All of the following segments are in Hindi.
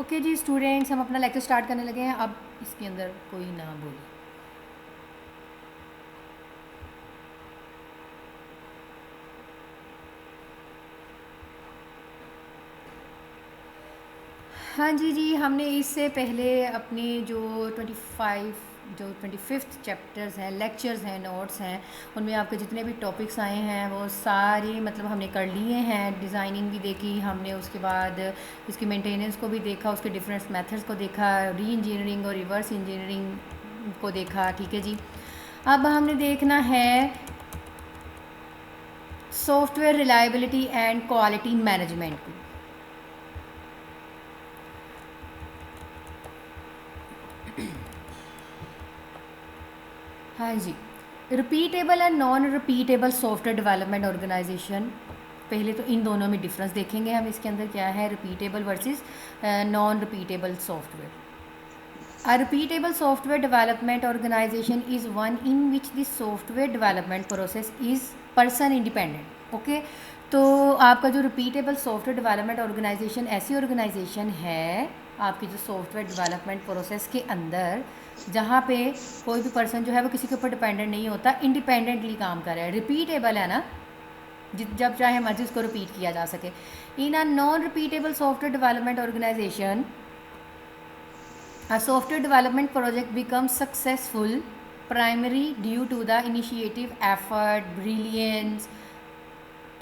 ओके जी स्टूडेंट्स, हम अपना लेक्चर स्टार्ट करने लगे हैं। अब इसके अंदर कोई ना बोले। हाँ जी, हमने इससे पहले अपने जो 25th चैप्टर्स हैं, लेक्चर्स हैं, नोट्स हैं, उनमें आपके जितने भी टॉपिक्स आए हैं वो सारे मतलब हमने कर लिए हैं। डिज़ाइनिंग भी देखी हमने, उसके बाद इसकी मेंटेनेंस को भी देखा, उसके डिफरेंट मेथड्स को देखा, री इंजीनियरिंग और रिवर्स इंजीनियरिंग को देखा। ठीक है जी, अब हमने देखना है software reliability and quality management को। हाँ जी, repeatable and non repeatable software development organisation. पहले तो इन दोनों में डिफरेंस देखेंगे हम, इसके अंदर क्या है repeatable versus non repeatable software. A repeatable software development organization is one in which the software development process is person independent। Okay, तो आपका जो रिपीटेबल सॉफ्टवेयर डेवलपमेंट ऑर्गेनाइजेशन ऐसी ऑर्गेनाइजेशन है आपकी जो सॉफ्टवेयर डेवलपमेंट प्रोसेस के अंदर, जहाँ पे कोई भी पर्सन जो है वो किसी के ऊपर डिपेंडेंट नहीं होता, इंडिपेंडेंटली काम कर रहा है। रिपीटेबल है ना, जब चाहे मर्जी उसको रिपीट किया जा सके। In a non repeatable software development organisation a software development project becomes successful primarily due to the initiative, effort, brilliance,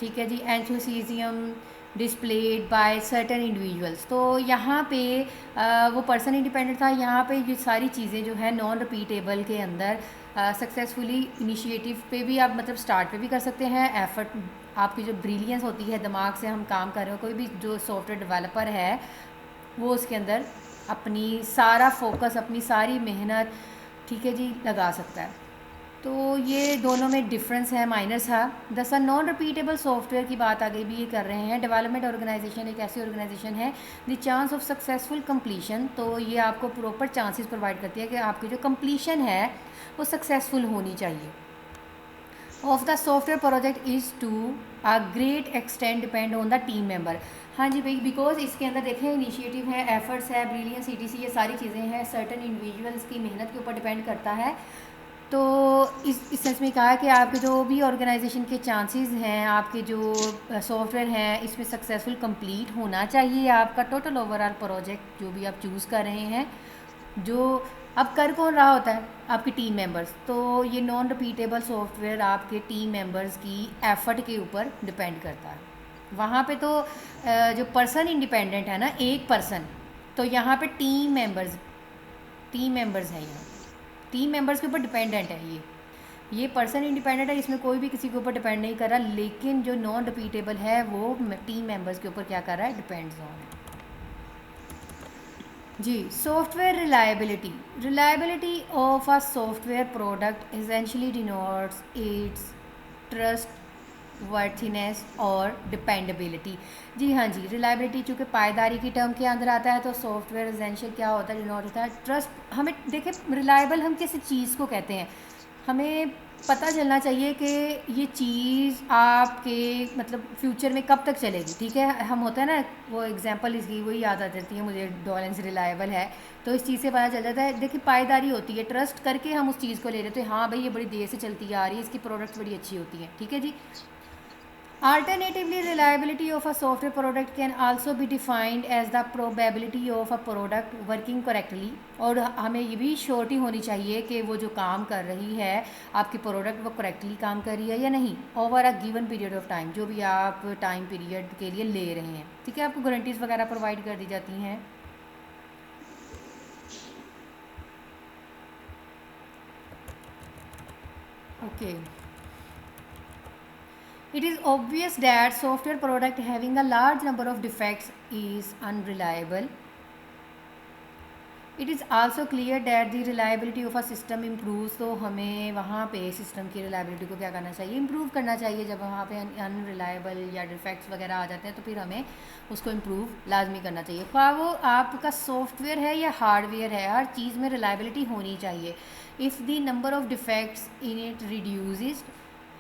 ठीक है जी, enthusiasm displayed by certain individuals। तो यहाँ पे वो पर्सन इंडिपेंडेंट था। यहाँ पे ये सारी चीज़ें जो है नॉन रिपीटेबल के अंदर सक्सेसफुली इनिशिएटिव पे भी आप मतलब स्टार्ट पे भी कर सकते हैं। एफर्ट, आपकी जो ब्रिलियंस होती है, दिमाग से हम काम कर रहे हो, कोई भी जो सॉफ्टवेयर डेवलपर है वो उसके अंदर अपनी सारा फोकस, अपनी सारी मेहनत, ठीक है जी, लगा सकता है। तो ये दोनों में डिफरेंस है, माइनर था। दसा नॉन रिपीटेबल सॉफ्टवेयर की बात आगे भी ये कर रहे हैं। डेवलपमेंट ऑर्गेनाइजेशन एक ऐसी ऑर्गेनाइजेशन है the chance of successful completion, तो ये आपको प्रॉपर चांसेस प्रोवाइड करती है कि आपकी जो कंप्लीशन है वो सक्सेसफुल होनी चाहिए। Of the software project is to a great extent depend on the team member. हाँ जी भाई, बिकॉज इसके अंदर देखें इनिशिएटिव है, एफर्ट्स है, ब्रिलियंस, ईटीसी, ये सारी चीज़ें हैं, सर्टन इंडिविजुअल्स की मेहनत के ऊपर डिपेंड करता है। तो इस सेंस में कहा है कि आपके जो भी ऑर्गेनाइजेशन के चांसेस हैं, आपके जो सॉफ्टवेयर हैं, इसमें सक्सेसफुल कंप्लीट होना चाहिए आपका टोटल ओवरऑल प्रोजेक्ट जो भी आप चूज़ कर रहे हैं। जो अब कर कौन रहा होता है, आपकी टीम मेंबर्स। तो ये नॉन रिपीटेबल सॉफ्टवेयर आपके टीम मेंबर्स की एफर्ट के ऊपर डिपेंड करता है। वहाँ पे तो जो पर्सन इंडिपेंडेंट है ना, एक पर्सन, तो यहाँ पे टीम मेंबर्स हैं, यहाँ टीम मेंबर्स के ऊपर डिपेंडेंट है। ये पर्सन इंडिपेंडेंट है, इसमें कोई भी किसी के ऊपर डिपेंड नहीं कर रहा, लेकिन जो नॉन रिपीटेबल है वो टीम मेंबर्स के ऊपर क्या कर रहा है, डिपेंड्स ऑन है जी। Software reliability of a software product essentially denotes its trustworthiness और डिपेंडेबिलिटी। जी हाँ जी, रिलायबिलिटी चूँकि पायदारी की टर्म के अंदर आता है, तो सॉफ्टवेयर एसेंशियल क्या होता है, डिनोट होता है ट्रस्ट। हमें देखें, रिलायबल हम किसी चीज़ को कहते हैं, हमें पता चलना चाहिए कि ये चीज़ आपके मतलब फ्यूचर में कब तक चलेगी। ठीक है, हम होता है ना, वो एग्जांपल इसकी वही याद आ जाती है मुझे, डॉलेंस रिलायबल है, तो इस चीज़ से पता चल जाता है। देखिए, पायदारी होती है, ट्रस्ट करके हम उस चीज़ को ले लेते हैं, हाँ भाई ये बड़ी देर से चलती आ रही है, इसकी प्रोडक्ट्स बड़ी अच्छी होती हैं। ठीक है जी। Alternatively, reliability of a software product can also be defined as the probability of a product working correctly। और हमें ये भी श्योरिटी होनी चाहिए कि वो जो काम कर रही है आपकी प्रोडक्ट, वो करेक्टली काम कर रही है या नहीं, over a given period of time, जो भी आप टाइम पीरियड के लिए ले रहे हैं। ठीक है, आपको गारंटीज़ वगैरह प्रोवाइड कर दी जाती हैं। Okay, it is obvious that software product having a large number of defects is unreliable। It is also clear that the reliability of a system improves। तो हमें वहाँ पे सिस्टम की रिलायबिलिटी को क्या करना चाहिए, इम्प्रूव करना चाहिए। जब वहाँ पे अनरिलायबल या डिफेक्ट्स वगैरह आ जाते हैं तो फिर हमें उसको इम्प्रूव लाजमी करना चाहिए। ख्वाह वो आपका सॉफ्टवेयर है या हार्डवेयर है, हर चीज़ में रिलायबिलिटी होनी चाहिए। If the number of defects in it reduces,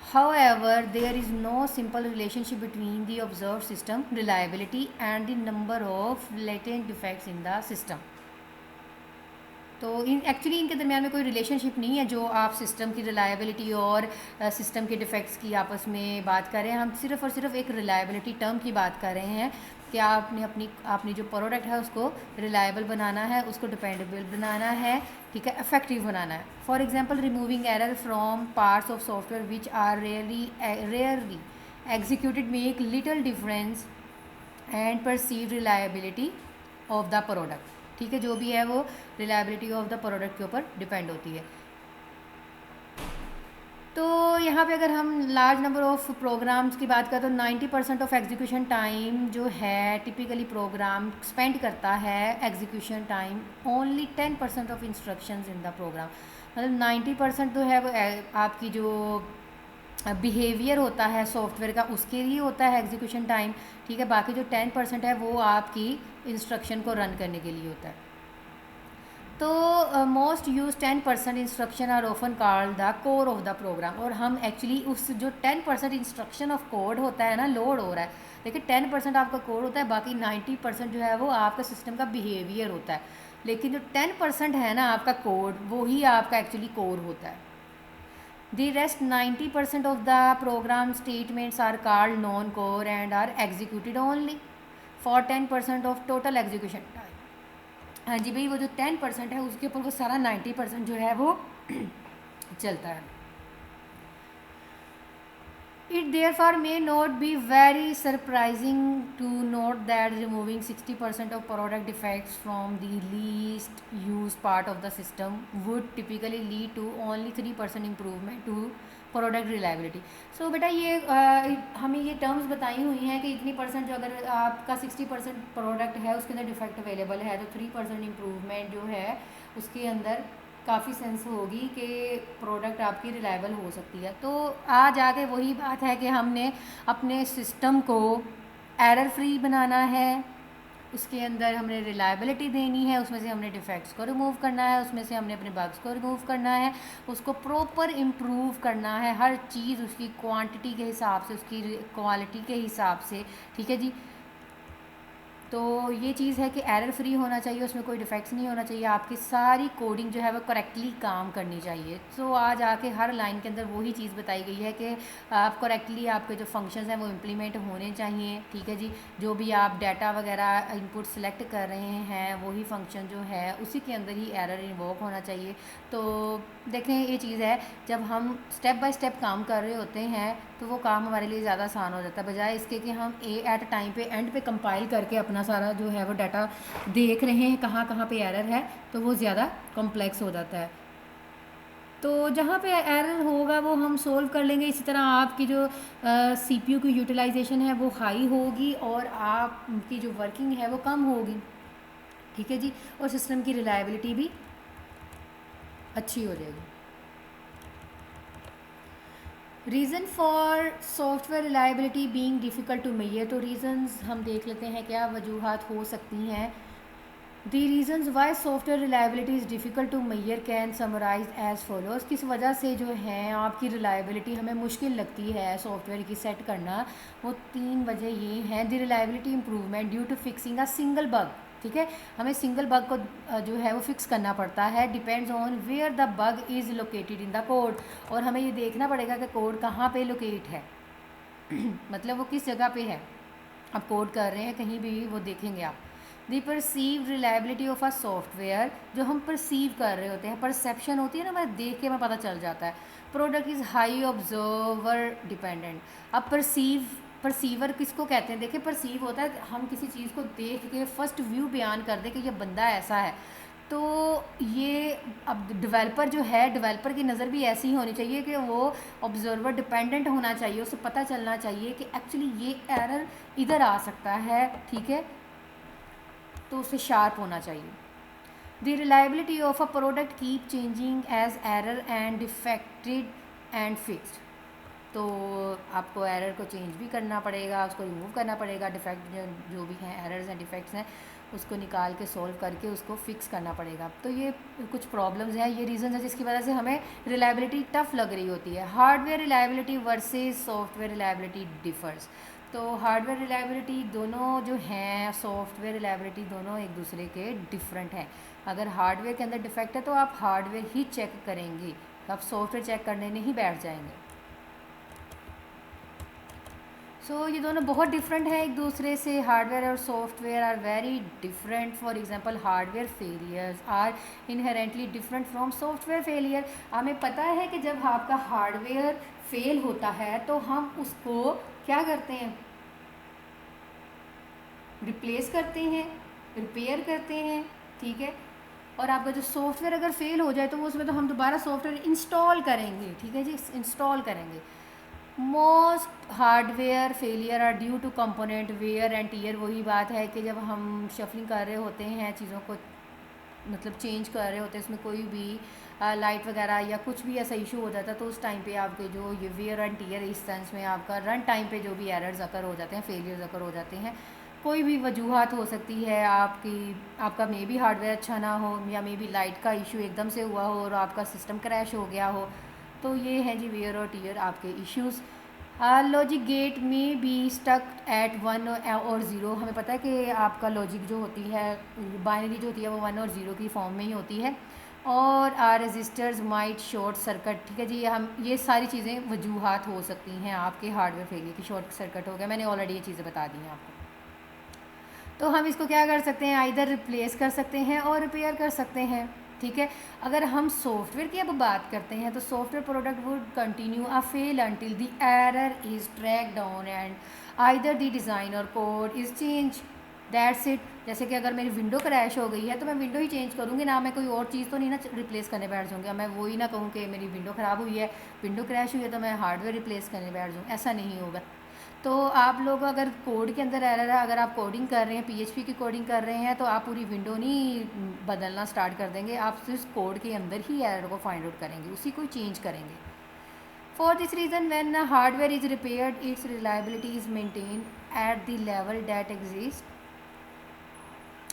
However, there is no simple relationship between the observed system reliability and the number of latent defects in the system. तो इन एक्चुअली इनके दरमियान में कोई रिलेशनशिप नहीं है जो आप सिस्टम की रिलायबिलिटी और सिस्टम के डिफेक्ट्स की आपस में बात कर रहे हैं. हम सिर्फ और सिर्फ एक रिलायबिलिटी टर्म की बात कर रहे हैं कि आपने अपनी जो प्रोडक्ट है उसको रिलायबल बनाना है, उसको डिपेंडेबल बनाना है, ठीक है, इफेक्टिव बनाना है. For example, removing error from parts of software which are rarely executed make little difference and perceived reliability of the product. ठीक है, जो भी है वो रिलायबिलिटी ऑफ द प्रोडक्ट के ऊपर डिपेंड होती है. तो यहाँ पे अगर हम लार्ज नंबर ऑफ प्रोग्राम्स की बात करें तो 90% ऑफ एग्जीक्यूशन टाइम जो है टिपिकली प्रोग्राम स्पेंड करता है execution time only 10% of instructions in the program. मतलब 90% जो है वो आपकी जो बिहेवियर होता है सॉफ्टवेयर का उसके लिए होता है एग्जीक्यूशन टाइम. ठीक है, बाकी जो 10% है वो आपकी इंस्ट्रक्शन को रन करने के लिए होता है. तो most use 10% instruction are often called the core of the program. और हम एक्चुअली उस जो 10% इंस्ट्रक्शन ऑफ कोड होता है ना, लोड हो रहा है, देखिए 10% आपका कोड होता है, बाकी 90% जो है वो आपका सिस्टम का बिहेवियर होता है. लेकिन जो 10% है ना आपका कोड, वो ही आपका एक्चुअली कोर होता है. The rest 90% of the program statements are called non-core and are executed only for 10% of total execution time. हाँ जी भाई, वो जो 10% है उसके ऊपर वो सारा 90% जो है वो चलता है. It therefore may not be very surprising to note that removing 60% of product defects from the least used part of the system would typically lead to only 3% improvement to product reliability. So बेटा ये हमें ये टर्म्स बताई हुई हैं कि इतनी परसेंट जो अगर आपका 60% प्रोडक्ट है उसके अंदर डिफेक्ट अवेलेबल है तो 3% इम्प्रूवमेंट जो है उसके अंदर काफ़ी सेंस होगी कि प्रोडक्ट आपकी रिलायबल हो सकती है. तो आज आगे वही बात है कि हमने अपने सिस्टम को एरर फ्री बनाना है, उसके अंदर हमने रिलायबिलिटी देनी है, उसमें से हमने डिफेक्ट्स को रिमूव करना है, उसमें से हमने अपने बग्स को रिमूव करना है, उसको प्रॉपर इम्प्रूव करना है, हर चीज़ उसकी क्वांटिटी के हिसाब से, उसकी क्वालिटी के हिसाब से. ठीक है जी. तो ये चीज़ है कि एरर फ्री होना चाहिए, उसमें कोई डिफेक्ट्स नहीं होना चाहिए, आपकी सारी कोडिंग जो है वो करेक्टली काम करनी चाहिए. तो आज आके हर लाइन के अंदर वही चीज़ बताई गई है कि आप करेक्टली आपके जो फंक्शंस हैं वो इम्प्लीमेंट होने चाहिए. ठीक है जी. जो भी आप डाटा वगैरह इनपुट सेलेक्ट कर रहे हैं वही फंक्शन जो है उसी के अंदर ही एरर इन्वोक होना चाहिए. तो देखें ये चीज़ है, जब हम स्टेप बाय स्टेप काम कर रहे होते हैं तो वो काम हमारे लिए ज़्यादा आसान हो जाता है, बजाय इसके कि हम एट टाइम पे एंड पे कंपाइल करके अपना सारा जो है वो डाटा देख रहे हैं कहाँ कहाँ पे एरर है, तो वो ज़्यादा कॉम्प्लेक्स हो जाता है. तो जहाँ पे एरर होगा वो हम सोल्व कर लेंगे. इसी तरह आपकी जो CPU की यूटिलाइजेशन है वो हाई होगी और आपकी जो वर्किंग है वो कम होगी. ठीक है जी. और सिस्टम की रिलायबिलिटी भी अच्छी हो जाएगी. Reason for software reliability being difficult to measure. तो रीज़न्स हम देख लेते हैं क्या वजूहात हो सकती हैं. The reasons why software reliability is difficult to measure can summarise as follows. किस वजह से जो है आपकी रिलायबिलिटी हमें मुश्किल लगती है सॉफ्टवेयर की सेट करना, वो 3 वजह ये हैं. The reliability improvement due to fixing a single bug. ठीक है, हमें सिंगल बग को जो है वो फिक्स करना पड़ता है. Depends on where the bug is located in the code. और हमें ये देखना पड़ेगा कि कोड कहाँ पे लोकेट है मतलब वो किस जगह पे है. आप कोड कर रहे हैं कहीं भी वो देखेंगे आप. The perceive reliability of a software, जो हम परसीव कर रहे होते हैं, परसेप्शन होती है ना, हमें देख के हमें पता चल जाता है. Product is high observer dependent. अब परसीवर किसको कहते हैं? देखिए, परसीव होता है हम किसी चीज़ को देख के फर्स्ट व्यू बयान कर दें कि ये बंदा ऐसा है. तो ये अब डेवलपर जो है, डेवलपर की नज़र भी ऐसी ही होनी चाहिए कि वो ऑब्जर्वर डिपेंडेंट होना चाहिए, उसे पता चलना चाहिए कि एक्चुअली ये एरर इधर आ सकता है. ठीक है, तो उसे शार्प होना चाहिए. The reliability of a product keep changing as error and defected and fixed. तो आपको एरर को चेंज भी करना पड़ेगा, उसको रिमूव करना पड़ेगा, डिफेक्ट जो भी हैं एरर्स हैं डिफेक्ट्स हैं उसको निकाल के सॉल्व करके उसको फिक्स करना पड़ेगा। तो ये कुछ प्रॉब्लम्स हैं, ये रीज़न है जिसकी वजह से हमें रिलायबिलिटी टफ लग रही होती है। Hardware reliability versus software reliability differs. तो हार्डवेयर रिलायबिलिटी दोनों जो हैं, सॉफ्टवेयर रिलायबिलिटी दोनों एक दूसरे के डिफरेंट हैं। अगर हार्डवेयर के अंदर डिफेक्ट है तो आप हार्डवेयर ही चेक करेंगे, आप सॉफ्टवेयर चेक करने नहीं बैठ जाएंगे। ये दोनों बहुत डिफरेंट है एक दूसरे से। हार्डवेयर और software are very different. For example hardware failures are inherently different from software failure. हमें पता है कि जब आपका हार्डवेयर फेल होता है तो हम उसको क्या करते हैं, रिप्लेस करते हैं, रिपेयर करते हैं, ठीक है। और आपका जो सॉफ्टवेयर अगर फेल हो जाए तो वो उसमें तो हम दोबारा सॉफ्टवेयर इंस्टॉल करेंगे, ठीक है जी, इंस्टॉल करेंगे। Most hardware failure are due to component wear and tear. वही बात है कि जब हम शफलिंग कर रहे होते हैं, चीज़ों को मतलब चेंज कर रहे होते हैं, इसमें कोई भी लाइट वगैरह या कुछ भी ऐसा इशू हो जाता है तो उस टाइम पे आपके जो ये वेयर एंड टीयर, इस सेंस में आपका रन टाइम पे जो भी एरर्स अकर हो जाते हैं, फेलियर्स अकर हो जाते हैं, कोई भी वजूहत हो सकती है आपका मे भी हार्डवेयर अच्छा ना हो या मे भी लाइट का इशू एकदम से हुआ हो और आपका सिस्टम क्रैश हो गया हो। तो ये है जी वेयर और टीयर आपके इश्यूज़। लॉजिक गेट में बी स्टक एट 1 और 0। हमें पता है कि आपका लॉजिक जो होती है, बाइनरी जो होती है वो 1 और 0 की फॉर्म में ही होती है। और or registers might short circuit, ठीक है जी। हम ये सारी चीज़ें वजूहात हो सकती हैं आपके हार्डवेयर फेलियर की। शॉर्ट सर्किट हो गया, मैंने ऑलरेडी ये चीज़ें बता दी हैं आपको। तो हम इसको क्या कर सकते हैं, आइदर रिप्लेस कर सकते हैं और रिपेयर कर सकते हैं, ठीक है। अगर हम सॉफ्टवेयर की अब बात करते हैं तो software product would continue a fail until the error is track down and either the design और code is change, that's it. जैसे कि अगर मेरी विंडो क्रैश हो गई है तो मैं विंडो ही चेंज करूँगी ना, मैं कोई और चीज़ तो नहीं ना रिप्लेस करने बैठ जाऊँगी। मैं वो ही ना कहूँ कि मेरी विंडो ख़राब हुई है, विंडो क्रैश हुई है तो मैं हार्डवेयर रिप्लेस करने बैठ जाऊँ, ऐसा नहीं होगा। तो आप लोग अगर कोड के अंदर एरर है, अगर आप कोडिंग कर रहे हैं, पीएचपी की कोडिंग कर रहे हैं, तो आप पूरी विंडो नहीं बदलना स्टार्ट कर देंगे, आप सिर्फ कोड के अंदर ही एरर को फाइंड आउट करेंगे, उसी को चेंज करेंगे। For this reason when hardware is repaired its reliability is maintain at the level that exist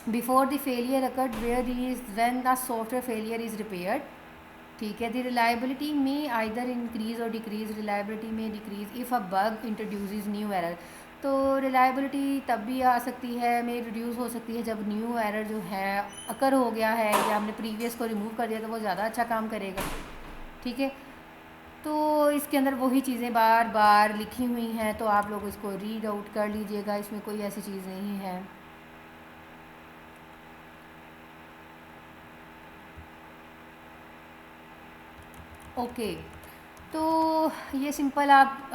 before the failure occurred, where is when the software failure is repaired, ठीक है। द रिलायबिलिटी में आइदर इंक्रीज और डिक्रीज, रिलायबिलिटी में decrease if a bug introduces new error. तो रिलायबिलिटी तब भी आ सकती है, में रिड्यूस हो सकती है जब न्यू एरर जो है अकर हो गया है या हमने प्रीवियस को रिमूव कर दिया तो वो ज़्यादा अच्छा काम करेगा, ठीक है। तो इसके अंदर वही चीज़ें बार बार लिखी हुई हैं, तो आप लोग इसको रीड आउट कर लीजिएगा, इसमें कोई ऐसी चीज़ नहीं है। ओके, तो ये सिंपल आप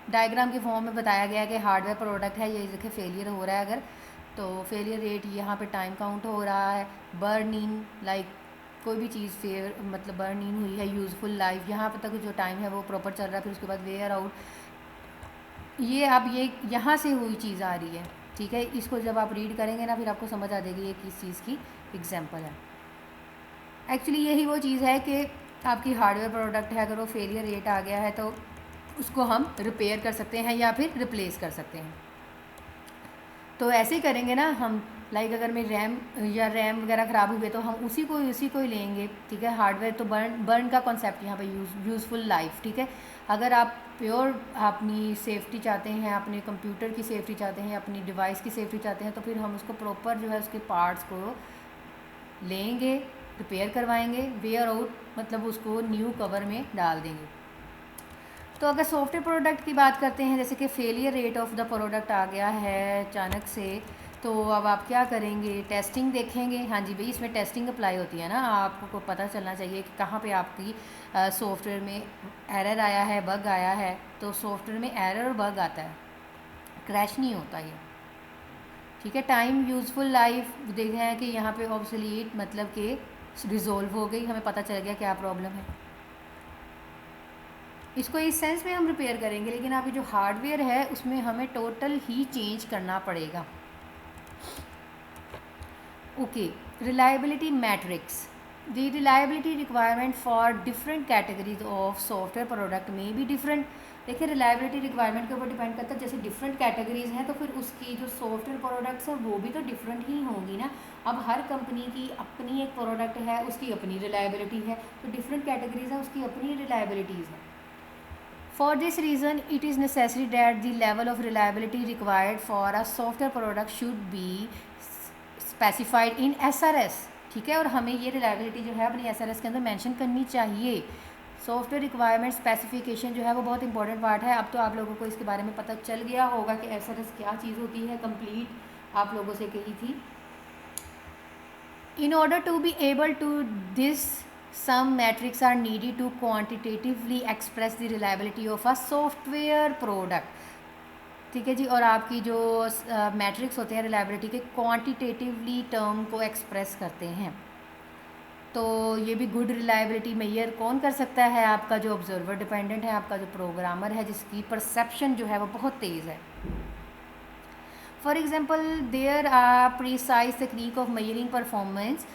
डायग्राम के फॉर्म में बताया गया है कि हार्डवेयर प्रोडक्ट है, ये देखिए फेलियर हो रहा है अगर, तो फेलियर रेट यहाँ पे टाइम काउंट हो रहा है, बर्न इन लाइक कोई भी चीज़ मतलब बर्न इन हुई है, यूज़फुल लाइफ यहाँ पे तक जो टाइम है वो प्रॉपर चल रहा है, फिर उसके बाद वेयर आउट, ये अब ये यहाँ से हुई चीज़ आ रही है, ठीक है। इसको जब आप रीड करेंगे ना फिर आपको समझ आ जाएगी ये किस चीज़ की एग्जाम्पल है। एक्चुअली यही वो चीज़ है कि आपकी हार्डवेयर प्रोडक्ट है, अगर वो फेलियर रेट आ गया है तो उसको हम रिपेयर कर सकते हैं या फिर रिप्लेस कर सकते हैं। तो ऐसे ही करेंगे ना हम, लाइक अगर मेरी रैम वगैरह ख़राब हुई है तो हम उसी को ही लेंगे, ठीक है। हार्डवेयर तो बर्न का कॉन्सेप्ट यहाँ पे यूज़फुल लाइफ, ठीक है। अगर आप प्योर अपनी सेफ्टी चाहते हैं, अपने कंप्यूटर की सेफ्टी चाहते हैं, अपनी डिवाइस की सेफ्टी चाहते हैं, तो फिर हम उसको प्रॉपर जो है उसके पार्ट्स को लेंगे, रिपेयर करवाएंगे, वेयर आउट मतलब उसको न्यू कवर में डाल देंगे। तो अगर सॉफ्टवेयर प्रोडक्ट की बात करते हैं, जैसे कि failure rate of the product आ गया है अचानक से, तो अब आप क्या करेंगे, टेस्टिंग देखेंगे। हाँ जी भाई, इसमें टेस्टिंग अप्लाई होती है ना, आपको पता चलना चाहिए कि कहाँ पे आपकी सॉफ्टवेयर में एरर आया है, बग आया है। तो सॉफ्टवेयर में एरर और बग आता है, क्रैश नहीं होता ये, ठीक है। टाइम यूज़फुल लाइफ देख रहे हैं कि यहाँ पे ऑब्सोलीट मतलब कि रिजोल्व हो गई, हमें पता चल गया क्या प्रॉब्लम है। इसको इस सेंस में हम रिपेयर करेंगे, लेकिन आपकी जो हार्डवेयर है उसमें हमें टोटल ही चेंज करना पड़ेगा। Okay, reliability matrix. The reliability requirement for different categories of software product may be different. देखिए रिलायबिलिटी रिक्वायरमेंट के ऊपर डिपेंड करता है, जैसे डिफरेंट कैटेगरीज हैं तो फिर उसकी जो सॉफ्टवेयर प्रोडक्ट्स हैं वो भी तो डिफरेंट ही होंगी ना. अब हर कंपनी की अपनी एक प्रोडक्ट है, उसकी अपनी रिलायबिलिटी है, तो डिफरेंट कैटेगरीज हैं, उसकी अपनी रिलायबिलिटीज़ हैं. For this reason, it is necessary that the level of reliability required for a software product should be specified in SRS. ठीक है, और हमें ये रिलायबिलिटी जो है अपनी SRS के अंदर मेंशन करनी चाहिए. सॉफ्टवेयर रिक्वायरमेंट स्पेसिफिकेशन जो है वो बहुत इंपॉर्टेंट पार्ट है. अब तो आप लोगों को इसके बारे में पता चल गया होगा कि SRS क्या चीज़ होती है. कंप्लीट आप लोगों से कही थी. In order to be able to this, some metrics are needed to quantitatively express the reliability of a software product. ठीक है जी, और आपकी जो मैट्रिक्स होते हैं रिलायबिलिटी के क्वांटिटेटिवली टर्म को एक्सप्रेस करते हैं. तो ये भी गुड रिलायबिलिटी मेजर कौन कर सकता है? आपका जो ऑब्जर्वर डिपेंडेंट है, आपका जो प्रोग्रामर है, जिसकी परसेप्शन जो है वो बहुत तेज़ है. For example there are precise technique of measuring performance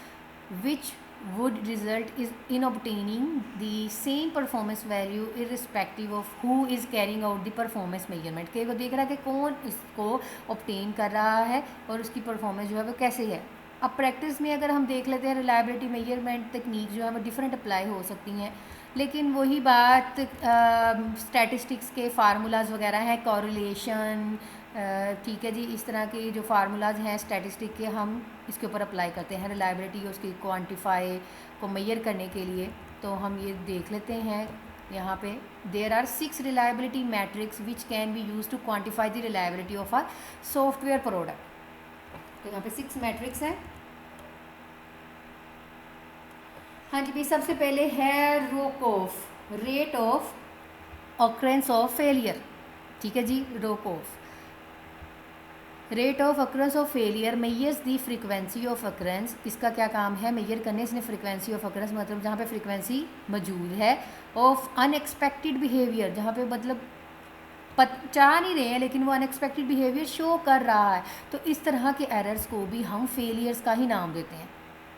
which would result is in obtaining the same performance value irrespective of who is carrying out the performance measurement. कि वो देख रहा है कि कौन इसको obtain कर रहा है और उसकी performance जो है वो कैसे है. अब प्रैक्टिस में अगर हम देख लेते हैं रिलायबिलिटी मेजरमेंट टेक्निक जो है वो डिफरेंट अप्लाई हो सकती हैं, लेकिन वही बात स्टैटिस्टिक्स के फार्मूलाज वगैरह हैं, कोरिलेशन, ठीक है जी, इस तरह के जो फार्मूलाज हैं स्टैटिस्टिक के हम इसके ऊपर अप्लाई करते हैं रिलायबिलिटी उसकी क्वांटिफाई को मेजर करने के लिए. तो हम ये देख लेते हैं यहाँ पे. There are 6 reliability metrics which can be use to quantify the reliability of a software product. तो यहाँ पे 6 मैट्रिक्स हैं. हाँ जी भाई, सबसे पहले है ROCOF, rate of occurrence of failure. ठीक है जी, ROCOF rate of occurrence of failure measures the frequency of occurrence. इसका क्या काम है? मेजर करने. इसने फ्रीक्वेंसी ऑफ अक्रेंस मतलब जहाँ पे फ्रीक्वेंसी मौजूद है ऑफ अनएक्सपेक्टेड बिहेवियर, जहाँ पे मतलब चाह नहीं रहे हैं लेकिन वो अनएक्सपेक्टेड बिहेवियर शो कर रहा है. तो इस तरह के एरर्स को भी हम फेलियर्स का ही नाम देते हैं.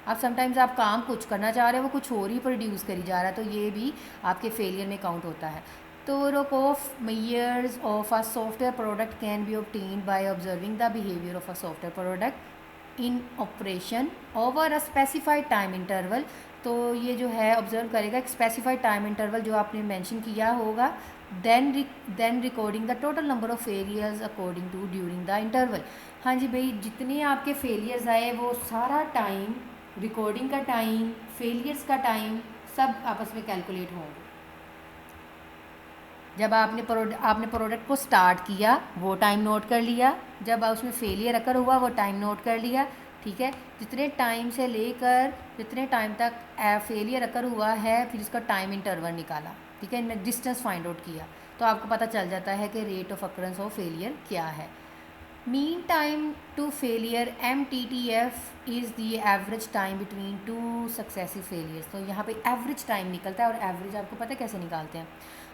अब समटाइम्स आप काम कुछ करना चाह रहे हो, वो कुछ और ही प्रोड्यूस करी जा रहा है, तो ये भी आपके फेलियर में काउंट होता है. तो ROCOF measures of a software product can be obtained by observing the behaviour of a software product in operation over a specified time interval. तो ये जो है ऑब्जर्व करेगा एक स्पेसिफाइड टाइम इंटरवल जो आपने मेंशन किया होगा. Then recording the total number of failures according to during the interval. हाँ जी भाई, जितने आपके फेलियर्स आए वो सारा टाइम, रिकॉर्डिंग का टाइम, फेलियर्स का टाइम, सब आपस में कैलकुलेट होंगे. जब आपने प्रोडक्ट को स्टार्ट किया वो टाइम नोट कर लिया, जब उसमें फेलियर अकर हुआ वो टाइम नोट कर लिया. ठीक है, जितने टाइम से लेकर जितने टाइम तक फेलियर अकर हुआ है फिर इसका टाइम इंटरवल निकाला. ठीक है, इनमें डिस्टेंस फाइंड आउट किया तो आपको पता चल जाता है कि rate of occurrence of failure क्या है. Mean time to failure MTTF is the average time between 2 successive failures. तो यहाँ पे एवरेज टाइम निकलता है, और एवरेज आपको पता है कैसे निकालते हैं?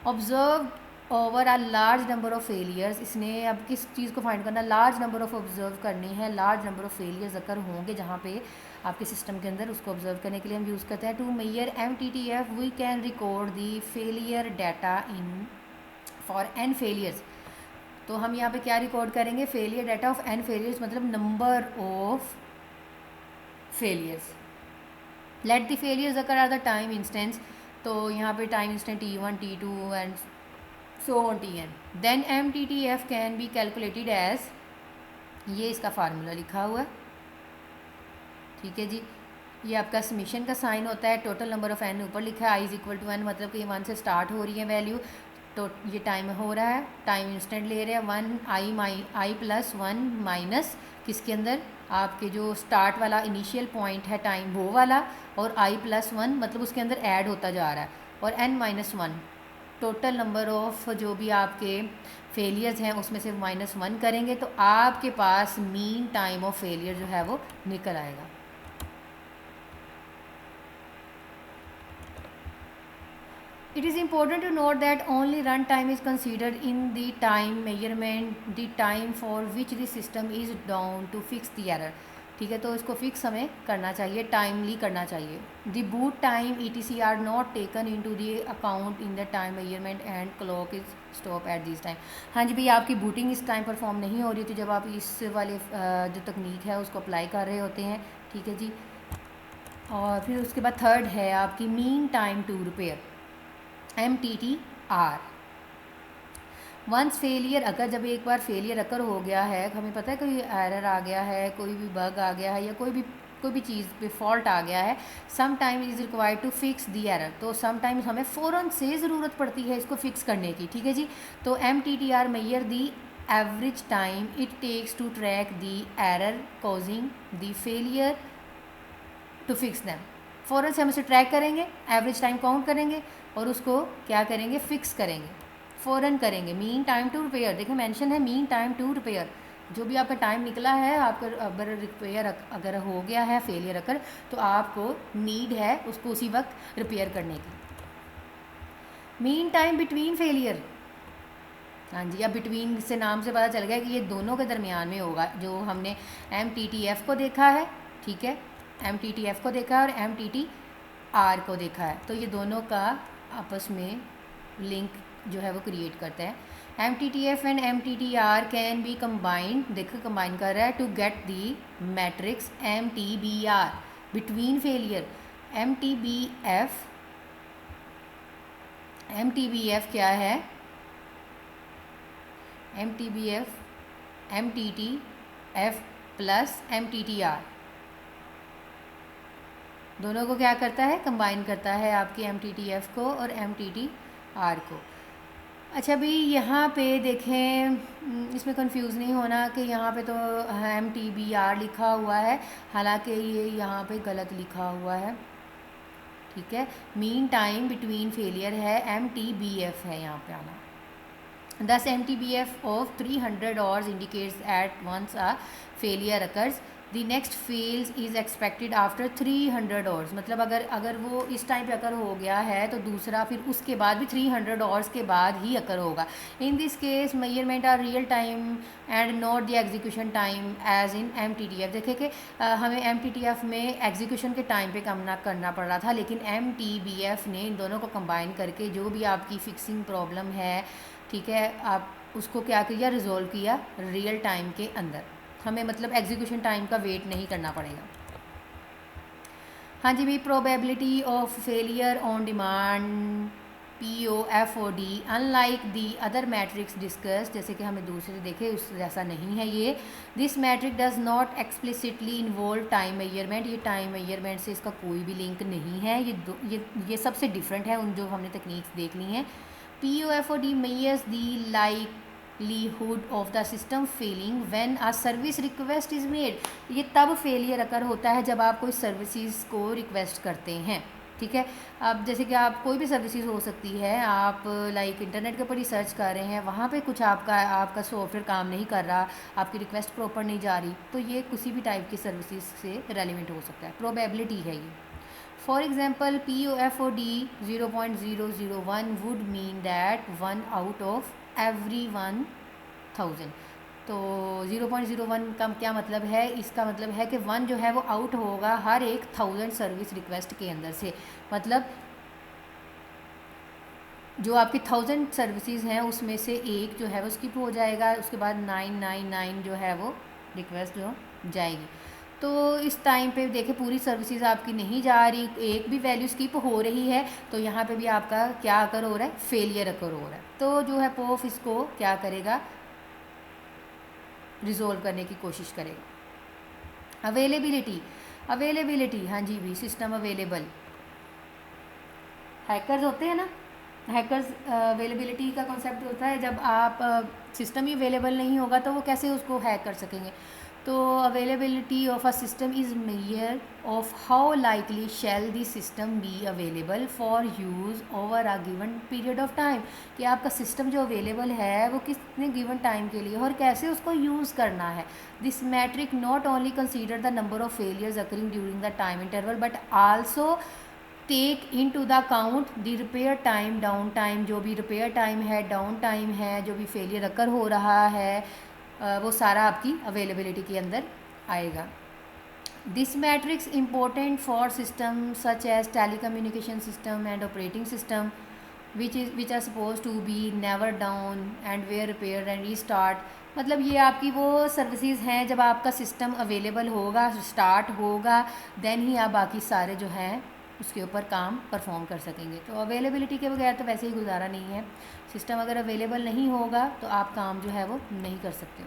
Observe over a large number of failures. इसने अब किस चीज़ को फाइंड करना? लार्ज नंबर ऑफ ऑब्जर्व करनी है, लार्ज नंबर ऑफ फेलियर्स अगर होंगे जहाँ पे आपके सिस्टम के अंदर, उसको ऑब्जर्व करने के लिए हम यूज़ करते हैं. To measure MTTF we can record the failure data in for n failures. तो हम यहाँ पे क्या रिकॉर्ड करेंगे? Failure data of n failures, मतलब number of failures. Let the failures occur are the time instance. तो यहाँ पे time instant T1, T2 and so on Tn. Then MTTF can be calculated as, ये इसका फार्मूला लिखा हुआ है. ठीक है जी, ये आपका समीशन का साइन होता है. टोटल नंबर ऑफ n ऊपर लिखा है, i is equal to n, मतलब कि 1 से स्टार्ट हो रही है वैल्यू. तो ये टाइम हो रहा है, टाइम इंस्टेंट ले रहे हैं 1 i प्लस 1 माइनस किसके अंदर? आपके जो स्टार्ट वाला इनिशियल पॉइंट है टाइम वो वाला, और i प्लस 1 मतलब उसके अंदर ऐड होता जा रहा है, और n minus 1 total number of जो भी आपके फेलियर्स हैं उसमें से -1 करेंगे तो आपके पास मीन टाइम ऑफ फेलियर जो है वो निकल आएगा. It is important to note that only run time is considered in the time measurement, the time for which the system is down to fix the error. ठीक है, तो इसको फिक्स हमें करना चाहिए, टाइमली करना चाहिए। The boot time ETC are not taken into the account in the time measurement and clock is stop at this time. हाँ जी भैया, आपकी बूटिंग इस टाइम परफॉर्म नहीं हो रही थी जब आप इस वाले जो तकनीक है उसको अप्लाई कर रहे होते हैं। ठीक है जी। और फिर उसके बाद थर्ड है आपकी mean time to repair, MTTR। Once failure, अगर जब एक बार फेलियर अकर हो गया है, हमें पता है कोई एरर आ गया है, कोई भी बग आ गया है, या कोई भी चीज़ पे फॉल्ट आ गया है, some time is required to fix the error. तो सम टाइम्स हमें फ़ौरन से ज़रूरत पड़ती है इसको फिक्स करने की। ठीक है जी। तो MTTR measure the average time it takes to track the error causing the failure to fix them. फ़ौरन से हम इसे ट्रैक करेंगे, एवरेज टाइम काउंट करेंगे और उसको क्या करेंगे, फिक्स करेंगे, फ़ौरन करेंगे। मीन टाइम टू रिपेयर, देखिए मेंशन है मीन टाइम टू रिपेयर। जो भी आपका टाइम निकला है, आपका अगर रिपेयर अगर हो गया है फेलियर अगर, तो आपको नीड है उसको उसी वक्त रिपेयर करने की। मीन टाइम बिटवीन फेलियर, हाँ जी, अब बिटवीन से नाम से पता चल गया कि ये दोनों के दरमियान में होगा। जो हमने MTTF को देखा है, ठीक है, MTTF को देखा है और MTTR को देखा है, तो ये दोनों का आपस में लिंक जो है वो क्रिएट करता है। MTTF and MTTR can be combined, देखो कंबाइन कर रहा है, to get the metrics MTBR between failure. MTBF क्या है, MTTF प्लस MTTR दोनों को क्या करता है, कंबाइन करता है आपकी MTTF को और MTTR को। अच्छा भाई, यहाँ पे देखें, इसमें कंफ्यूज नहीं होना कि यहाँ पे तो MTBR लिखा हुआ है, हालांकि ये यहाँ पे गलत लिखा हुआ है। ठीक है, मीन टाइम बिटवीन फेलियर है, MTBF है यहाँ पे आना। Thus MTBF of 300 hours indicates at once a failure occurs. The next fails is expected after 300 hours। मतलब अगर वो इस टाइम पे अकर हो गया है तो दूसरा फिर उसके बाद भी 300 hours के बाद ही अकर होगा। In this case measurement are real time and not the execution time as in MTTF। देखिए कि हमें MTTF में एग्जीक्यूशन के टाइम पे कम ना करना पड़ रहा था, लेकिन MTBF ने इन दोनों को कंबाइन करके जो भी आपकी फिक्सिंग प्रॉब्लम है, ठीक है, आप उसको क्या किया, रिजॉल्व किया रियल टाइम के अंदर। हमें मतलब एग्जीक्यूशन टाइम का वेट नहीं करना पड़ेगा। हाँ जी भाई, probability of failure on demand POFOD unlike the other matrix discuss, जैसे कि हमें दूसरे देखे उस जैसा नहीं है ये। This metric does not explicitly involve time measurement, ये टाइम मेजरमेंट से इसका कोई भी लिंक नहीं है। ये सबसे डिफरेंट है उन जो हमने तकनीक्स देख ली हैं। POFOD measures the likelihood of the system failing when a service request is made। ये तब फेलियर अकर होता है जब आप कोई सर्विसेज को रिक्वेस्ट करते हैं। ठीक है, अब जैसे कि आप कोई भी सर्विसेज हो सकती है, आप लाइक इंटरनेट के ऊपर ही सर्च कर रहे हैं, वहाँ पे कुछ आपका सॉफ्टवेयर काम नहीं कर रहा, आपकी रिक्वेस्ट प्रॉपर नहीं जा रही, तो ये किसी भी टाइप की सर्विसेज से रेलिवेंट हो सकता है। प्रोबेबिलिटी है ये। For example POFOD 0.001 would mean that 1 out of every 1000। तो 0.01 का क्या मतलब है, इसका मतलब है कि 1 जो है वो आउट होगा हर एक 1000 सर्विस रिक्वेस्ट के अंदर से। मतलब जो आपकी 1000 सर्विसेज हैं उसमें से एक जो है वो स्किप हो जाएगा, उसके बाद 999 जो है वो रिक्वेस्ट जो जाएगी। तो इस टाइम पे देखें पूरी सर्विसेज आपकी नहीं जा रही, एक भी वैल्यू स्किप हो रही है, तो यहाँ पे भी आपका क्या अकर हो रहा है, फेलियर अकर हो रहा है। तो जो है POF इसको क्या करेगा, रिजोल्व करने की कोशिश करेगा। अवेलेबिलिटी, हाँ जी भी, सिस्टम अवेलेबल। हैकर्स होते हैं ना, हैकर्स अवेलेबिलिटी का कॉन्सेप्ट होता है जब आप सिस्टम ही अवेलेबल नहीं होगा तो वो कैसे उसको हैक कर सकेंगे। तो availability of a system is measure of how likely shall the system be available for use over a given period of time, कि आपका सिस्टम जो अवेलेबल है वो कितने गिवन टाइम के लिए और कैसे उसको यूज़ करना है। This metric not only consider the number of failures occurring during the time interval but also take into the account the repair time, down time, जो भी रिपेयर टाइम है, डाउन टाइम है, जो भी फेलियर अकर हो रहा है, वो सारा आपकी अवेलेबिलिटी के अंदर आएगा। This matrix important for systems such as telecommunication system and operating system, which are supposed to be never down and were repaired and restart. मतलब ये आपकी वो सर्विसेज हैं जब आपका सिस्टम अवेलेबल होगा, स्टार्ट होगा, देन ही आप बाकी सारे जो हैं उसके ऊपर काम परफॉर्म कर सकेंगे. तो अवेलेबिलिटी के बगैर तो वैसे ही गुजारा नहीं है. सिस्टम अगर अवेलेबल नहीं होगा तो आप काम जो है वो नहीं कर सकते.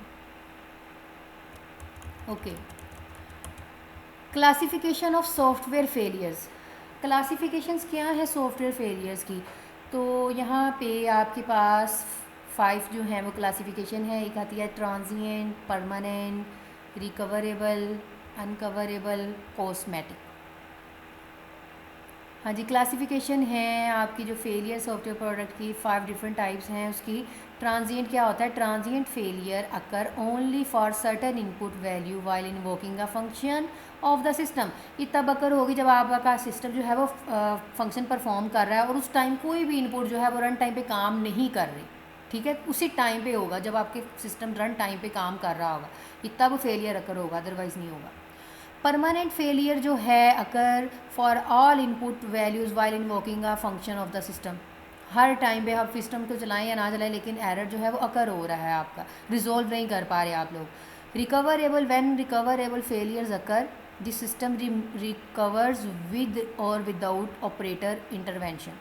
Okay. Classification of software failures. Classifications क्या है सॉफ्टवेयर फेलियर्स की? तो यहाँ पे आपके पास 5 जो हैं वो क्लासिफिकेशन है. एक आती है ट्रांजिएंट, परमानेंट, रिकवरेबल, अनकवरेबल, कॉस्मेटिक. हाँ जी, क्लासिफिकेशन है आपकी जो फेलियर सॉफ्टवेयर प्रोडक्ट की 5 डिफरेंट टाइप्स हैं उसकी. ट्रांजिएंट क्या होता है? Transient failure occur only for certain input value while invoking a function of the system. ये तब अकर होगी जब आपका सिस्टम जो है वो फंक्शन परफॉर्म कर रहा है और उस टाइम कोई भी इनपुट जो है वो रन टाइम पे काम नहीं कर रही. ठीक है, उसी टाइम पे होगा जब आपके सिस्टम रन टाइम पे काम कर रहा होगा, ये तब फेलियर अकर होगा, अदरवाइज़ नहीं होगा. परमानेंट फेलियर जो है occur for all input values while invoking a function of the system. हर टाइम पे आप सिस्टम को चलाएं या ना चलाएं लेकिन एरर जो है वो अकर हो रहा है, आपका रिजोल्व नहीं कर पा रहे आप लोग. Recoverable, when recoverable failures occur the system recovers with और विदाउट ऑपरेटर इंटरवेंशन.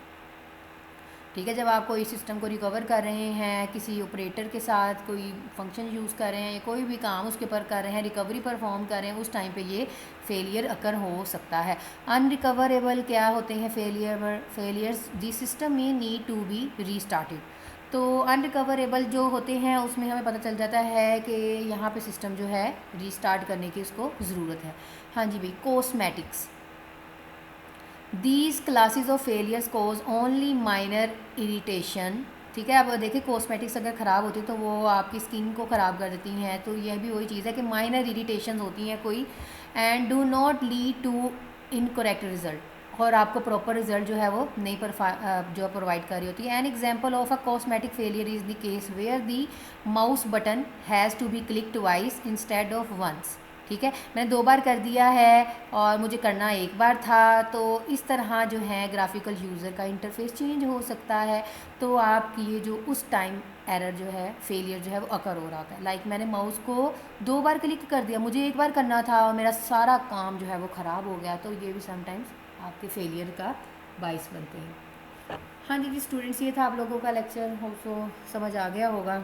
ठीक है, जब आप कोई सिस्टम को रिकवर कर रहे हैं, किसी ऑपरेटर के साथ कोई फंक्शन यूज़ कर रहे हैं या कोई भी काम उसके ऊपर कर रहे हैं, रिकवरी परफॉर्म कर रहे हैं, उस टाइम पे ये फेलियर अकर हो सकता है. अनरिकवरेबल क्या होते हैं फेलियर्स? दी सिस्टम में नीड टू बी रीस्टार्टेड. तो अनरिकवरेबल जो होते हैं उसमें हमें पता चल जाता है कि यहाँ पे सिस्टम जो है रीस्टार्ट करने की उसको ज़रूरत है. हाँ जी भाई. Cosmetics. These classes of failures cause only minor irritation. ठीक है, अब देखिए कॉस्मेटिक्स अगर ख़राब होती है तो वो आपकी स्किन को ख़राब कर देती हैं, तो यह भी वही चीज़ है कि माइनर इरिटेशन होती हैं कोई, and do not lead to incorrect result, और आपको प्रॉपर रिजल्ट जो है वो नहीं जो प्रोवाइड कर रही होती है. An example of a cosmetic failure is the case where the mouse button has to be click twice instead of once. ठीक है, मैंने 2 बार कर दिया है और मुझे करना 1 बार था. तो इस तरह जो है ग्राफिकल यूज़र का इंटरफेस चेंज हो सकता है. तो आपकी ये जो उस टाइम एरर जो है फेलियर जो है वो अकर हो रहा होता है. लाइक मैंने माउस को 2 बार क्लिक कर दिया, मुझे 1 बार करना था और मेरा सारा काम जो है वो ख़राब हो गया. तो ये भी समटाइम्स आपके फेलियर का बाइस बनते हैं. हाँ जी स्टूडेंट्स, ये था आप लोगों का लेक्चर. होप सो समझ आ गया होगा.